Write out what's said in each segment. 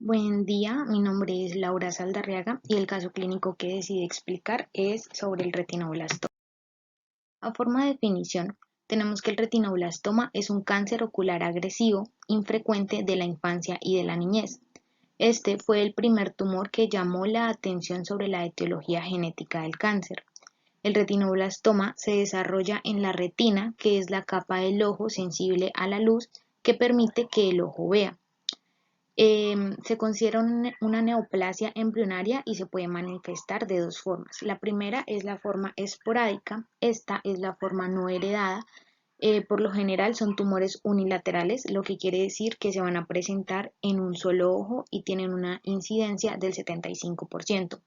Buen día, mi nombre es Laura Saldarriaga y el caso clínico que decidí explicar es sobre el retinoblastoma. A forma de definición, tenemos que el retinoblastoma es un cáncer ocular agresivo infrecuente de la infancia y de la niñez. Este fue el primer tumor que llamó la atención sobre la etiología genética del cáncer. El retinoblastoma se desarrolla en la retina, que es la capa del ojo sensible a la luz que permite que el ojo vea. Se considera una neoplasia embrionaria y se puede manifestar de dos formas. La primera es la forma esporádica, esta es la forma no heredada. Por lo general son tumores unilaterales, lo que quiere decir que se van a presentar en un solo ojo y tienen una incidencia del 75%.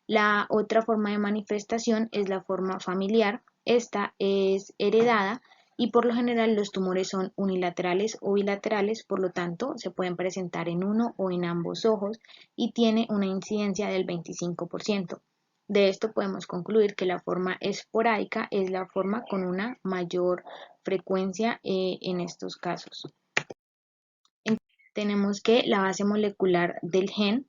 La otra forma de manifestación es la forma familiar. Esta es heredada y por lo general los tumores son unilaterales o bilaterales, por lo tanto se pueden presentar en uno o en ambos ojos y tiene una incidencia del 25%. De esto podemos concluir que la forma esporádica es la forma con una mayor frecuencia en estos casos. Tenemos que la base molecular del gen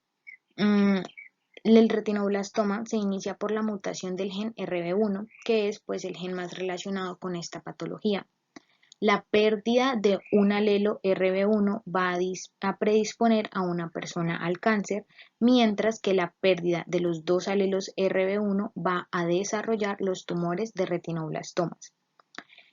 el retinoblastoma se inicia por la mutación del gen RB1, que es pues el gen más relacionado con esta patología. La pérdida de un alelo RB1 va a predisponer a una persona al cáncer, mientras que la pérdida de los dos alelos RB1 va a desarrollar los tumores de retinoblastomas.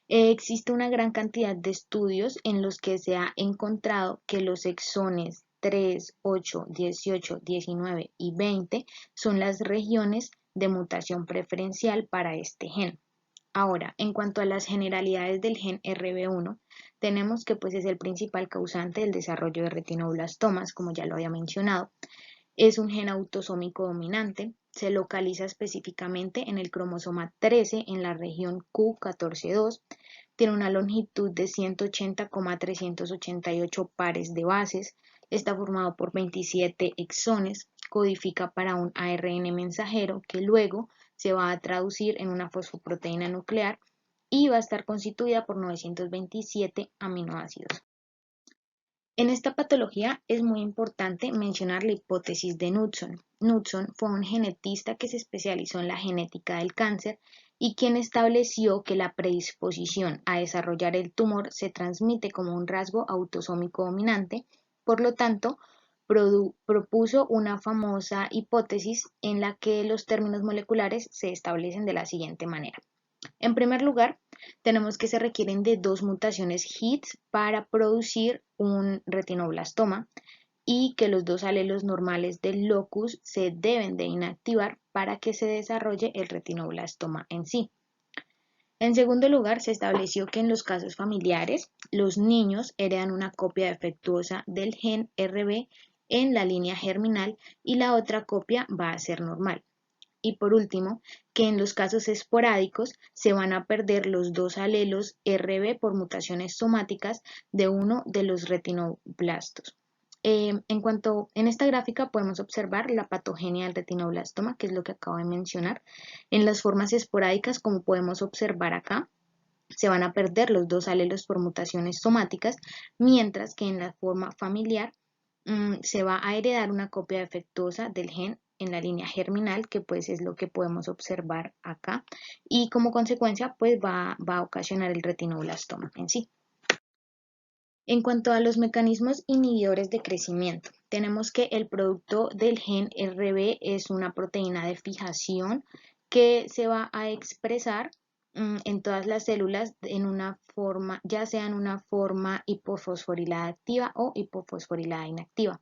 Existe una gran cantidad de estudios en los que se ha encontrado que los exones 3, 8, 18, 19 y 20 son las regiones de mutación preferencial para este gen. Ahora, en cuanto a las generalidades del gen RB1, tenemos que pues es el principal causante del desarrollo de retinoblastomas, como ya lo había mencionado. Es un gen autosómico dominante, se localiza específicamente en el cromosoma 13 en la región Q14.2, tiene una longitud de 180,388 pares de bases, está formado por 27 exones, codifica para un ARN mensajero que luego se va a traducir en una fosfoproteína nuclear y va a estar constituida por 927 aminoácidos. En esta patología es muy importante mencionar la hipótesis de Knudson. Knudson fue un genetista que se especializó en la genética del cáncer y quien estableció que la predisposición a desarrollar el tumor se transmite como un rasgo autosómico dominante, por lo tanto, propuso una famosa hipótesis en la que los términos moleculares se establecen de la siguiente manera. En primer lugar, tenemos que se requieren de dos mutaciones HITS para producir un retinoblastoma y que los dos alelos normales del locus se deben de inactivar para que se desarrolle el retinoblastoma en sí. En segundo lugar, se estableció que en los casos familiares, los niños heredan una copia defectuosa del gen RB en la línea germinal y la otra copia va a ser normal. Y por último, que en los casos esporádicos se van a perder los dos alelos RB por mutaciones somáticas de uno de los retinoblastos. En esta gráfica podemos observar la patogenia del retinoblastoma, que es lo que acabo de mencionar. En las formas esporádicas, como podemos observar acá, se van a perder los dos alelos por mutaciones somáticas, mientras que en la forma familiar se va a heredar una copia defectuosa del gen en la línea germinal, que pues es lo que podemos observar acá, y como consecuencia pues va a ocasionar el retinoblastoma en sí. En cuanto a los mecanismos inhibidores de crecimiento, tenemos que el producto del gen RB es una proteína de fijación que se va a expresar en todas las células en una forma, ya sea en una forma hipofosforilada activa o hipofosforilada inactiva.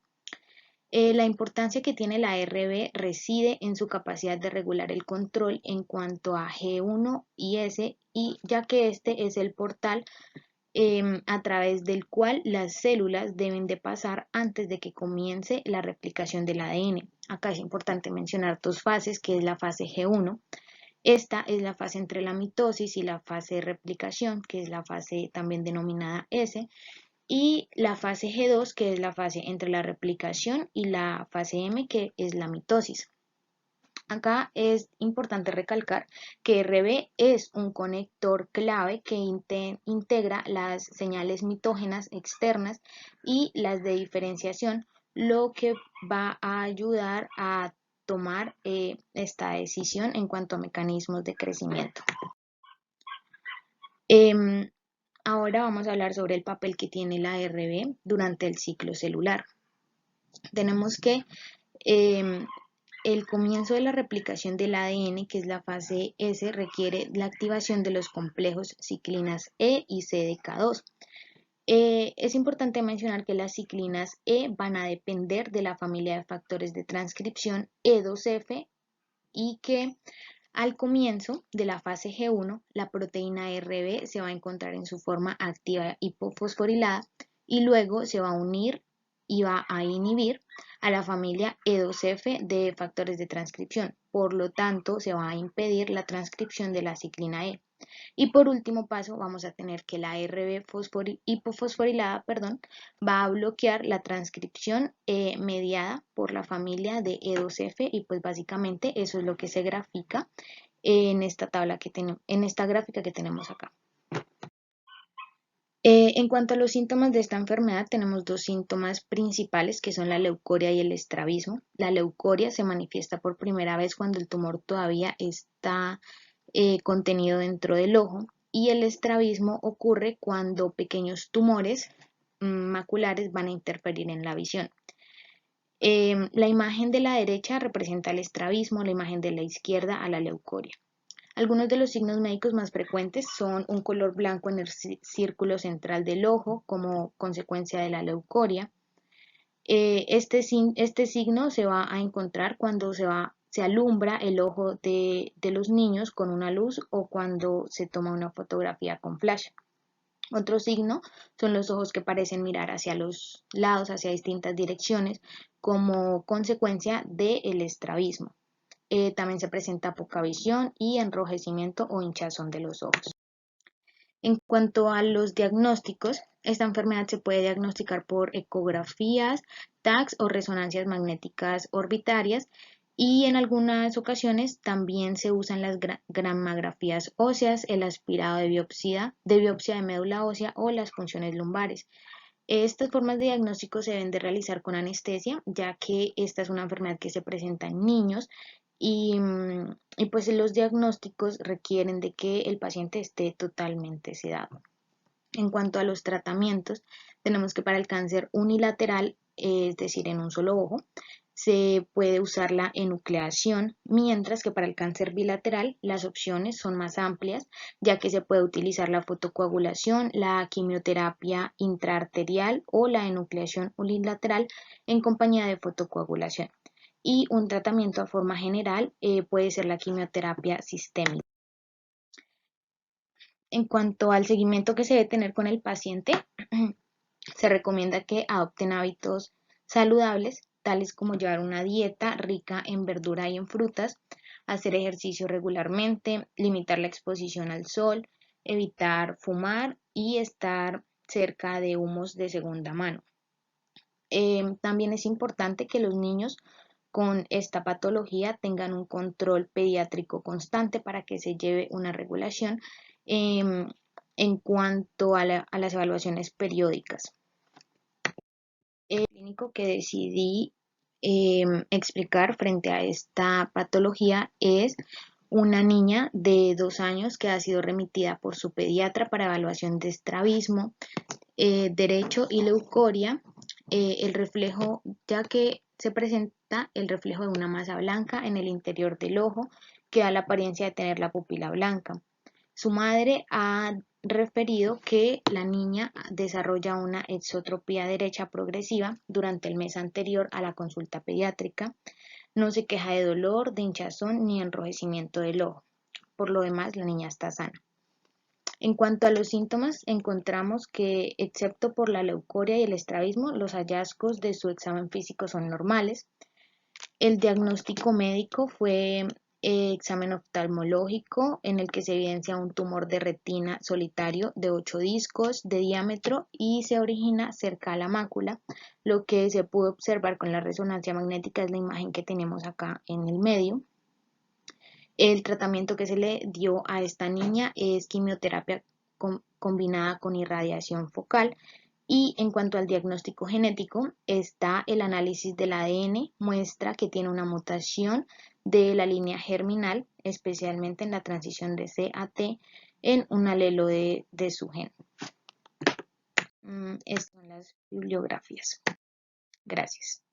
La importancia que tiene la RB reside en su capacidad de regular el control en cuanto a G1 y S, y ya que este es el portal a través del cual las células deben de pasar antes de que comience la replicación del ADN. Acá es importante mencionar dos fases, que es la fase G1. Esta es la fase entre la mitosis y la fase de replicación, que es la fase también denominada S, y la fase G2, que es la fase entre la replicación, y la fase M, que es la mitosis. Acá es importante recalcar que RB es un conector clave que integra las señales mitógenas externas y las de diferenciación lo que va a ayudar a tomar esta decisión en cuanto a mecanismos de crecimiento. Ahora vamos a hablar sobre el papel que tiene la ARB durante el ciclo celular. Tenemos que el comienzo de la replicación del ADN, que es la fase S, requiere la activación de los complejos ciclinas E y CDK2. Es importante mencionar que las ciclinas E van a depender de la familia de factores de transcripción E2F y que al comienzo de la fase G1, la proteína RB se va a encontrar en su forma activa hipofosforilada y luego se va a unir y va a inhibir a la familia E2F de factores de transcripción. Por lo tanto, se va a impedir la transcripción de la ciclina E. Y por último paso vamos a tener que la RB hipofosforilada va a bloquear la transcripción mediada por la familia de E2F y pues básicamente eso es lo que se grafica en esta tabla que tenemos, en esta gráfica que tenemos acá. En cuanto a los síntomas de esta enfermedad, tenemos dos síntomas principales que son la leucoria y el estrabismo. La leucoria se manifiesta por primera vez cuando el tumor todavía está contenido dentro del ojo y el estrabismo ocurre cuando pequeños tumores maculares van a interferir en la visión. La imagen de la derecha representa el estrabismo, la imagen de la izquierda a la leucoria. Algunos de los signos médicos más frecuentes son un color blanco en el círculo central del ojo como consecuencia de la leucoria. Este signo se va a encontrar cuando se alumbra el ojo de los niños con una luz o cuando se toma una fotografía con flash. Otro signo son los ojos que parecen mirar hacia los lados, hacia distintas direcciones, como consecuencia del estrabismo. También se presenta poca visión y enrojecimiento o hinchazón de los ojos. En cuanto a los diagnósticos, esta enfermedad se puede diagnosticar por ecografías, TACs o resonancias magnéticas orbitarias y en algunas ocasiones también se usan las gramografías óseas, el aspirado de biopsia de médula ósea o las punciones lumbares. Estas formas de diagnóstico se deben de realizar con anestesia, ya que esta es una enfermedad que se presenta en niños y pues los diagnósticos requieren de que el paciente esté totalmente sedado. En cuanto a los tratamientos, tenemos que para el cáncer unilateral, es decir, en un solo ojo, se puede usar la enucleación, mientras que para el cáncer bilateral las opciones son más amplias, ya que se puede utilizar la fotocoagulación, la quimioterapia intraarterial o la enucleación unilateral en compañía de fotocoagulación. Y un tratamiento a forma general puede ser la quimioterapia sistémica. En cuanto al seguimiento que se debe tener con el paciente, se recomienda que adopten hábitos saludables, tales como llevar una dieta rica en verdura y en frutas, hacer ejercicio regularmente, limitar la exposición al sol, evitar fumar y estar cerca de humos de segunda mano. También es importante que los niños con esta patología tengan un control pediátrico constante para que se lleve una regulación en cuanto a las evaluaciones periódicas. El clínico que decidí explicar frente a esta patología es una niña de 2 años que ha sido remitida por su pediatra para evaluación de estrabismo, derecho y leucoria. El reflejo, ya que se presenta el reflejo de una masa blanca en el interior del ojo que da la apariencia de tener la pupila blanca. Su madre ha referido que la niña desarrolla una exotropía derecha progresiva durante el mes anterior a la consulta pediátrica. No se queja de dolor, de hinchazón ni enrojecimiento del ojo. Por lo demás, la niña está sana. En cuanto a los síntomas, encontramos que, excepto por la leucoria y el estrabismo, los hallazgos de su examen físico son normales. El diagnóstico médico fue examen oftalmológico en el que se evidencia un tumor de retina solitario de 8 discos de diámetro y se origina cerca a la mácula. Lo que se pudo observar con la resonancia magnética es la imagen que tenemos acá en el medio. El tratamiento que se le dio a esta niña es quimioterapia combinada con irradiación focal Y en cuanto al diagnóstico genético, está el análisis del ADN, muestra que tiene una mutación de la línea germinal, especialmente en la transición de C a T, en un alelo de su gen. Estas son las bibliografías. Gracias.